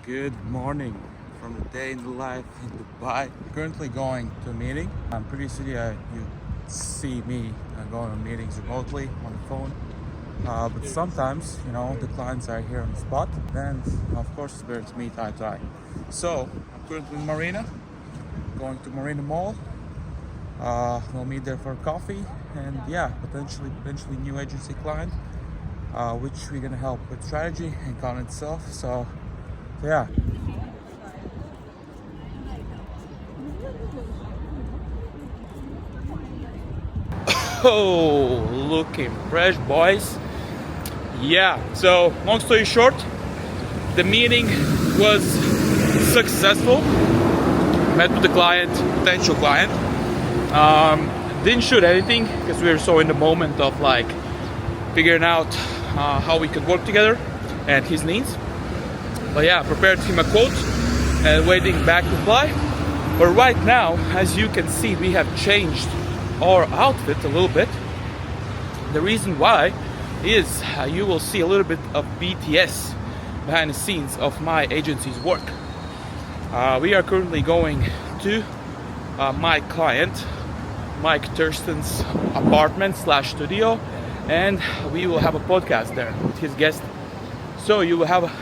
Good morning from the day in the life in Dubai. Currently going to a meeting. Previously you see me going to meetings remotely on the phone. But sometimes, the clients are here on the spot. Then, of course, it's better to meet eye to eye. So, I'm currently in Marina, going to Marina Mall. We'll meet there for coffee and potentially new agency client, which we're gonna help with strategy and content itself. So yeah. Oh, looking fresh, boys. Yeah, so long story short, the meeting was successful. Met with the client, potential client. Didn't shoot anything because we were so in the moment of like figuring out how we could work together and his needs. But yeah, prepared him a quote and waiting back to fly. But right now, as you can see, we have changed our outfit a little bit. The reason why is you will see a little bit of BTS behind the scenes of my agency's work. We are currently going to my client, Mike Thurston's apartment / studio, and we will have a podcast there with his guest. So you will have an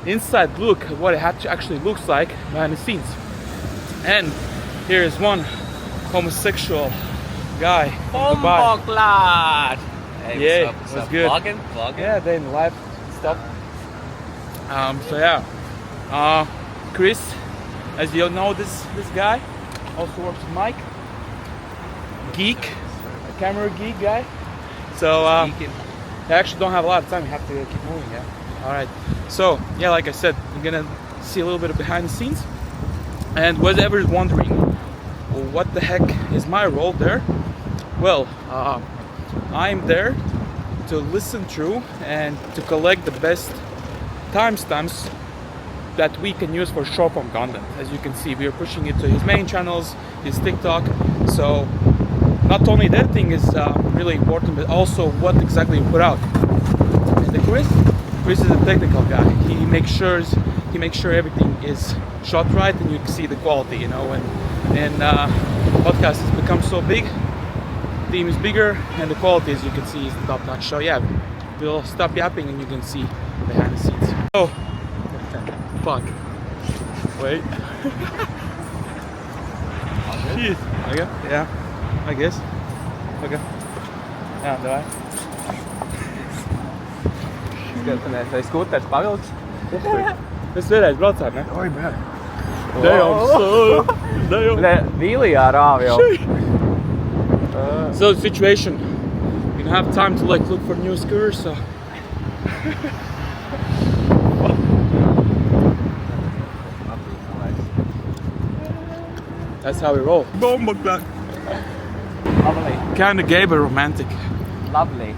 inside look at what it actually looks like behind the scenes. And here is one homosexual guy from Dubai. Hey, Yeah, what's was up? good. Vlogging? Yeah, day in the life stuff. Chris, as you know, this guy also works with Mike. Geek, a camera geek guy. So I actually don't have a lot of time. We have to keep moving. Yeah. All right. So yeah, like I said, you're gonna see a little bit of behind the scenes. And whoever is wondering, well, what the heck is my role there? Well, I'm there to listen through and to collect the best timestamps that we can use for short form content. As you can see, we are pushing it to his main channels, his TikTok. So not only that thing is really important, but also what exactly you put out. And the Chris is a technical guy. He makes sure everything is shot right and you can see the quality, and podcast has become so big, the team is bigger, and the quality, as you can see, is top notch. So yeah, we'll stop yapping and you can see behind the scenes. Oh, fuck. Wait. Jeez. Okay. Yeah. I guess. Okay. Ja, давай. Skatās skūters pavilks. Mēs vienreiz braucām, ne? Oi, bē. Damn, Vīlijā rāv jau. So the situation, we don't have time to look for new scooters, so that's how we roll. Lovely. Kinda gay but romantic. Lovely.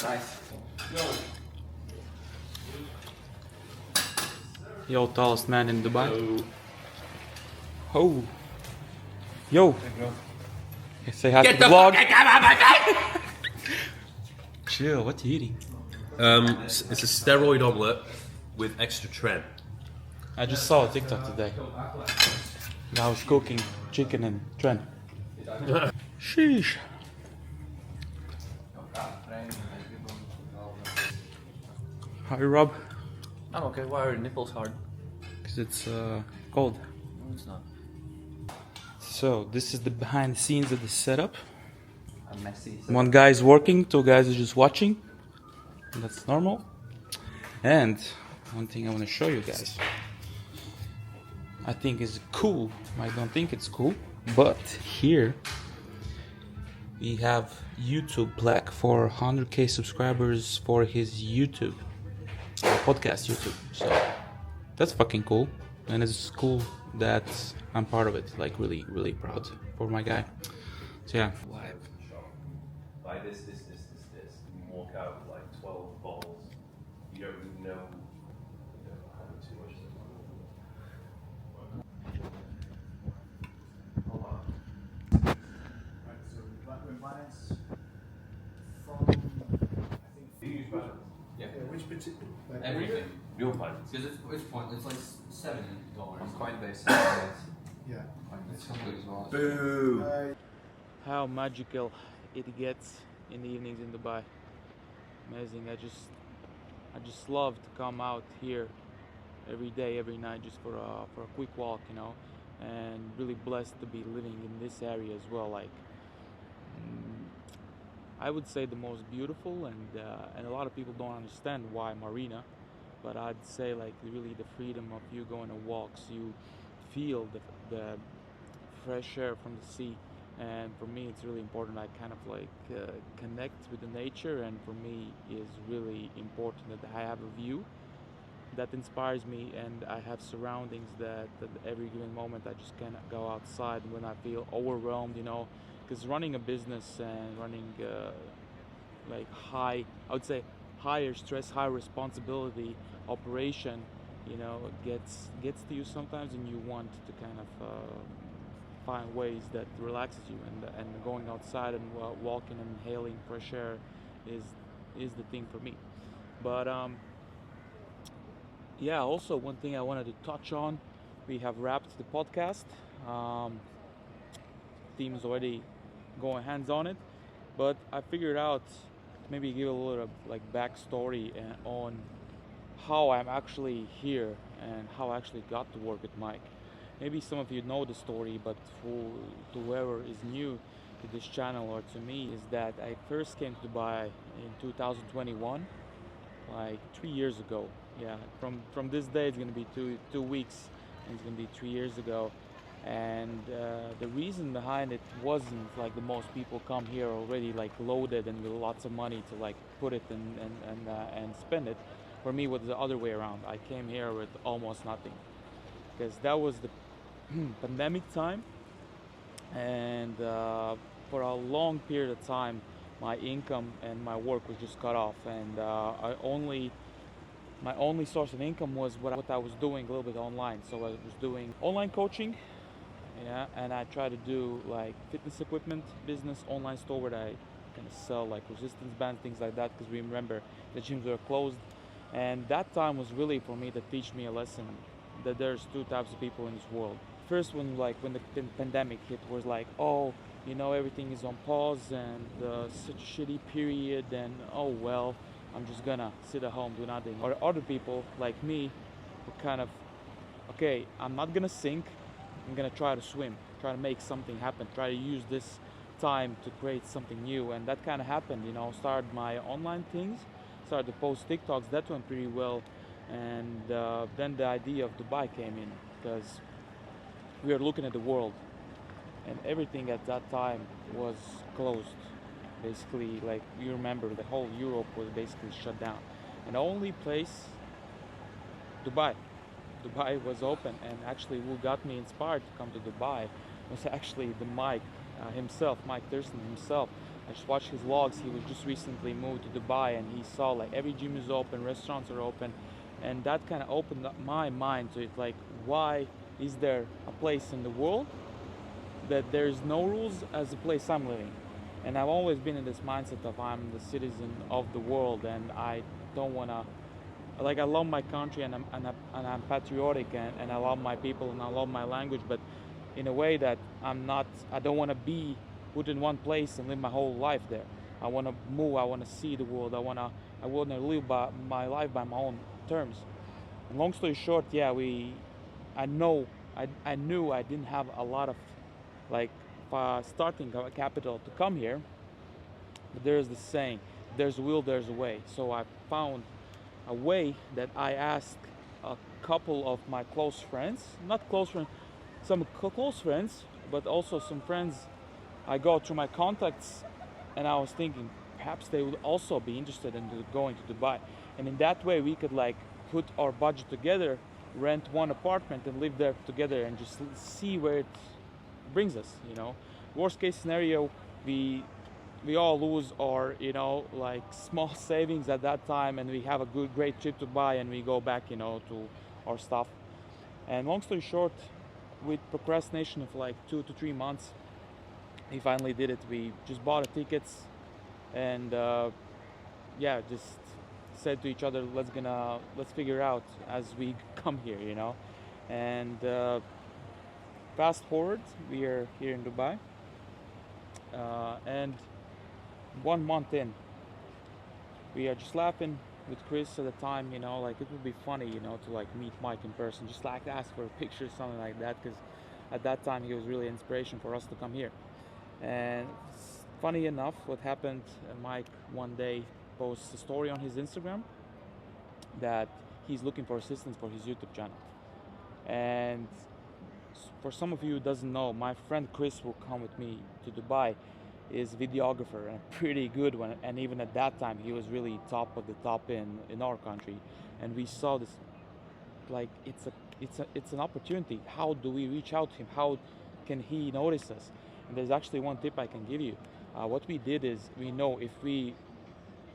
Nice. Yo, tallest man in Dubai. Oh. Yo. Say hi to the vlog. Chill, what you eating? It's a steroid omelette with extra tren. I just saw a TikTok today. I was cooking chicken and trend. Sheesh. How you, Rob? I'm okay. Why are your nipples hard? Because it's cold. No, it's not. So this is the behind the scenes of the setup. I'm messy. One guy is working, two guys are just watching. That's normal. And one thing I want to show you guys, I think is cool. I don't think it's cool, but here we have YouTube plaque for 100k subscribers for his YouTube podcast YouTube. So that's fucking cool, and it's cool that I'm part of it. Like really proud for my guy. So yeah. Live. Buy this. You walk out with like 12 bottles. You don't even know having too much. Right, so that went minus pilots? Yeah. Which particular? Everything. Real pilots. Because it's pointless. It's like $7 On Coinbase. Yeah. Coinbase. It's good as well. Boo! How magical it gets in the evenings in Dubai. Amazing. I just love to come out here every day, every night, just for a quick walk, you know, and really blessed to be living in this area as well. Like, I would say the most beautiful, and a lot of people don't understand why Marina, but I'd say like really the freedom of you going on walks, you feel the fresh air from the sea, and for me it's really important. I kind of like connect with the nature, and for me is really important that I have a view that inspires me, and I have surroundings that at every given moment I just cannot go outside when I feel overwhelmed, you know, because running a business and running like I would say higher stress, higher responsibility operation, you know, gets to you sometimes, and you want to kind of find ways that relaxes you, and going outside and walking and inhaling fresh air is the thing for me. But yeah, also one thing I wanted to touch on, we have wrapped the podcast. Team's already going hands on it, but I figured out maybe give a little like backstory on how I'm actually here and how I actually got to work with Mike. Maybe some of you know the story, but to whoever is new to this channel or to me, is that I first came to Dubai in 2021, like 3 years ago. Yeah, from this day it's gonna be two weeks, and it's gonna be 3 years ago. And the reason behind it wasn't like the most people come here already like loaded and with lots of money to like put it and spend it. For me, it was the other way around. I came here with almost nothing, because that was the pandemic time, and for a long period of time my income and my work was just cut off, and my only source of income was what I was doing a little bit online. So I was doing online coaching, yeah, and I try to do like fitness equipment business, online store where I kind of sell like resistance bands, things like that, because we remember the gyms were closed. And that time was really for me to teach me a lesson that there's two types of people in this world. First one, like when the pandemic hit, was like, oh, you know, everything is on pause and such a shitty period, and oh well, I'm just gonna sit at home, do nothing. Or other people like me were kind of, okay, I'm not gonna sink, I'm gonna try to swim, try to make something happen, try to use this time to create something new. And that kind of happened, you know. Started my online things, started to post TikToks, that went pretty well. And then the idea of Dubai came in, because we were looking at the world, and everything at that time was closed. Basically, like you remember, the whole Europe was basically shut down, and the only place, Dubai was open. And actually, who got me inspired to come to Dubai was actually the Mike himself, Mike Thurston himself. I just watched his vlogs. He was just recently moved to Dubai, and he saw like every gym is open, restaurants are open, and that kind of opened up my mind to it. Like, why is there a place in the world that there's no rules as the place I'm living? And I've always been in this mindset of I'm the citizen of the world, and I don't wanna, like, I love my country, and I'm patriotic, and I love my people, and I love my language, but in a way that I don't want to be put in one place and live my whole life there. I want to move, I want to see the world, I want to live my life by my own terms. And long story short, yeah, I knew I didn't have a lot of like starting capital to come here, but there's the saying, there's a will, there's a way. So I found a way that I asked a couple of my close friends, not close friends, some close friends, but also some friends I go through my contacts, and I was thinking perhaps they would also be interested in going to Dubai. And in that way we could like put our budget together, rent one apartment and live there together, and just see where it brings us, you know. Worst case scenario, we all lose our, you know, like small savings at that time, and we have a great trip to Dubai, and we go back, you know, to our stuff. And long story short, with procrastination of like 2 to 3 months, we finally did it. We just bought the tickets, and yeah, just said to each other, let's figure out as we come here, you know. And fast forward, we are here in Dubai, and 1 month in, we are just laughing with Chris at the time, you know, like it would be funny, you know, to like meet Mike in person, just like ask for a picture, something like that, because at that time he was really an inspiration for us to come here. And funny enough, what happened, Mike one day posts a story on his Instagram that he's looking for assistance for his YouTube channel. And for some of you who doesn't know, my friend Chris will come with me to Dubai, is videographer and a pretty good one, and even at that time he was really top of the top in our country. And we saw this, like it's an opportunity. How do we reach out to him? How can he notice us? And there's actually one tip I can give you. What we did is, we know if we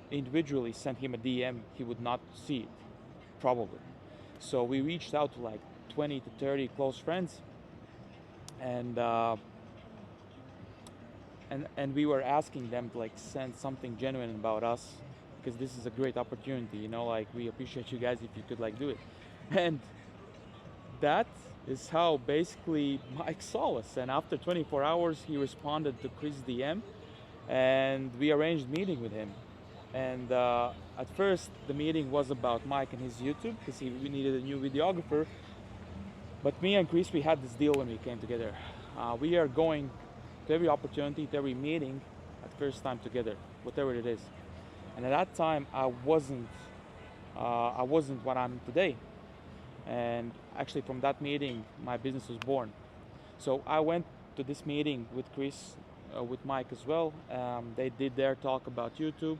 individually sent him a DM, he would not see it, probably. So we reached out to like 20 to 30 close friends, and we were asking them to like send something genuine about us, because this is a great opportunity, you know, like we appreciate you guys if you could like do it. And that is how basically Mike saw us. And after 24 hours he responded to Chris DM, and we arranged meeting with him. And at first the meeting was about Mike and his YouTube, because we needed a new videographer. But me and Chris, we had this deal when we came together. We are going to every opportunity, to every meeting at first time together, whatever it is. And at that time I wasn't what I'm today. And actually from that meeting my business was born. So I went to this meeting with Chris, with Mike as well. They did their talk about YouTube,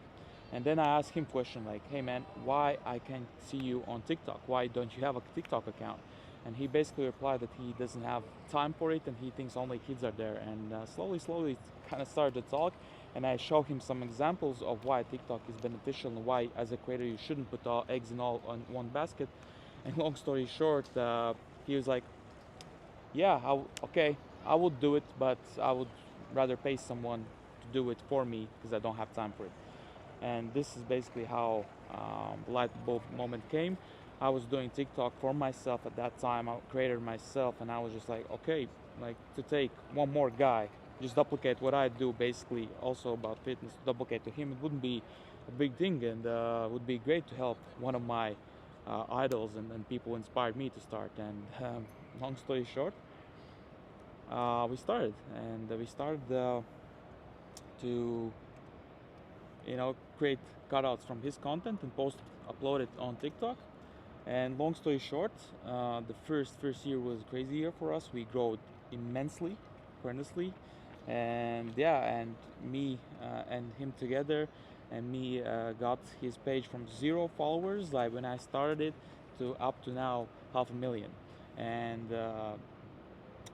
and then I asked him question like, hey man, why I can't see you on TikTok? Why don't you have a TikTok account? And he basically replied that he doesn't have time for it, and he thinks only kids are there. And slowly kind of started to talk, and I showed him some examples of why TikTok is beneficial and why as a creator you shouldn't put all eggs in all on one basket. And long story short, he was like, yeah, okay, I would do it, but I would rather pay someone to do it for me because I don't have time for it. And this is basically how the light bulb moment came. I was doing TikTok for myself at that time. I created myself, and I was just like, okay, like to take one more guy, just duplicate what I do, basically also about fitness, duplicate to him, it wouldn't be a big thing, and it would be great to help one of my idols and people who inspired me to start. And long story short, we started to, you know, create cutouts from his content and upload it on TikTok. And long story short, the first year was a crazy year for us. We grew immensely, horrendously, and yeah, and me and him together, and me got his page from 0 followers, like when I started it, to up to now 500,000. And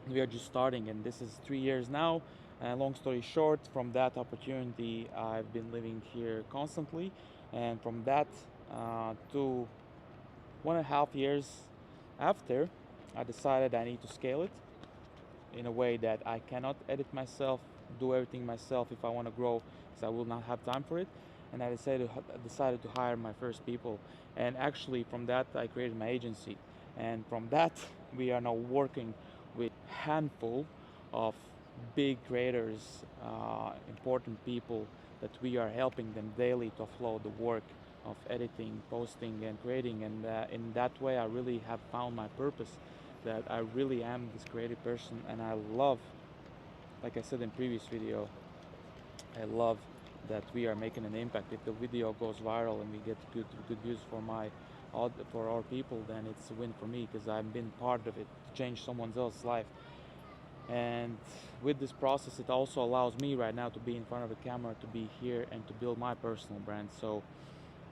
we are just starting, and this is 3 years now. And long story short, from that opportunity I've been living here constantly, and from that to 1.5 years after, I decided I need to scale it in a way that I cannot edit myself, do everything myself if I want to grow, because I will not have time for it. And I decided to hire my first people. And actually from that I created my agency, and from that we are now working with a handful of big creators, important people, that we are helping them daily to offload the work of editing, posting, and creating. And in that way I really have found my purpose, that I really am this creative person. And I love, like I said in previous video, I love that we are making an impact. If the video goes viral and we get good views for our people, then it's a win for me, because I've been part of it to change someone else's life. And with this process, it also allows me right now to be in front of the camera, to be here and to build my personal brand. So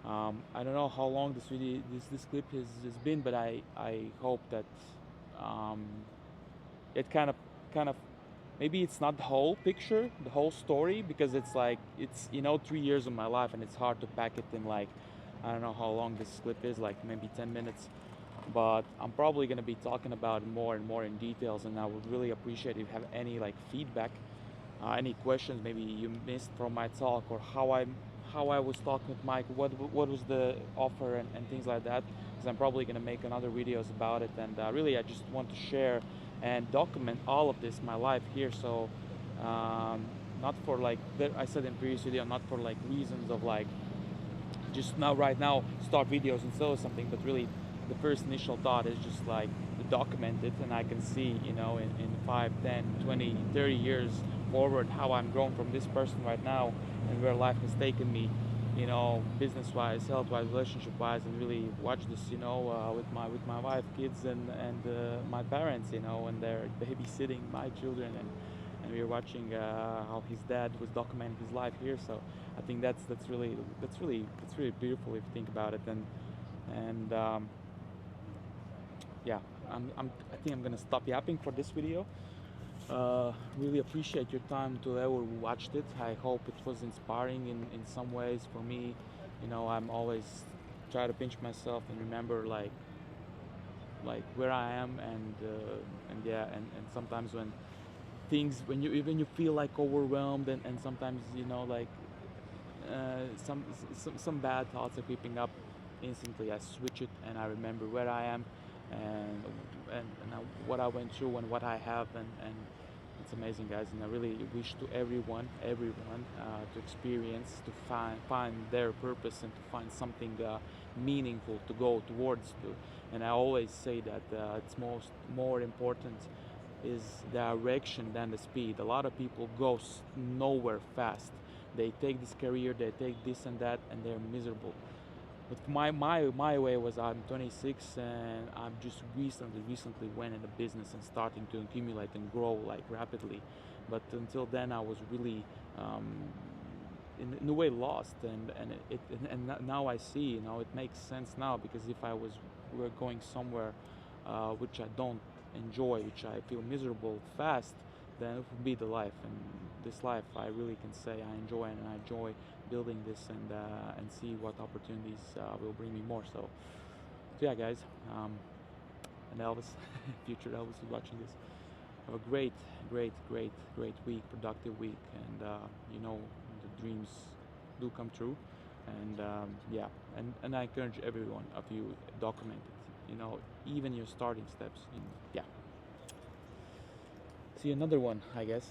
I don't know how long this clip has been, but I hope that it kind of, maybe it's not the whole picture, the whole story, because it's 3 years of my life, and it's hard to pack it in, like, I don't know how long this clip is, like maybe 10 minutes. But I'm probably going to be talking about it more and more in details, and I would really appreciate if you have any like feedback, any questions maybe you missed from my talk, or how how I was talking with Mike, what was the offer and things like that, because I'm probably gonna make another videos about it. And really, I just want to share and document all of this, my life here. So not for like I said in previous video, not for like reasons of like just now right now start videos and sell something, but really the first initial thought is just like to document it, and I can see, you know, in 5, 10, 20, 30 years forward how I'm grown from this person right now and where life has taken me, you know, business wise, health wise, relationship wise, and really watch this, you know, with my wife, kids, and my parents, you know, and they're babysitting my children, and we were watching how his dad was documenting his life here. So I think that's really beautiful if you think about it. And yeah, I think I'm gonna stop yapping for this video. Really appreciate your time to ever watched it. I hope it was inspiring in some ways for me. You know, I'm always try to pinch myself and remember like where I am, and yeah, and sometimes when things, when you feel like overwhelmed, and sometimes, you know, like some bad thoughts are creeping up, instantly I switch it and I remember where I am, and what I went through and what I have, and it's amazing, guys. And I really wish to everyone to experience, to find their purpose, and to find something meaningful to go towards to. And I always say that it's more important is the direction than the speed. A lot of people go nowhere fast. They take this career, they take this and that, and they're miserable. But my way was, I'm 26 and I'm just recently went into business and starting to accumulate and grow like rapidly. But until then, I was really in a way lost, and now I see, you know, it makes sense now, because if we're going somewhere which I don't enjoy, which I feel miserable fast, then it would be the life. And this life, I really can say I enjoy, and I enjoy building this, and see what opportunities will bring me more. So yeah, guys, and Elvis, future Elvis is watching this. Have a great week, productive week, and you know, the dreams do come true. And yeah, and I encourage everyone of you, document it, you know, even your starting steps. Yeah, see another one, I guess.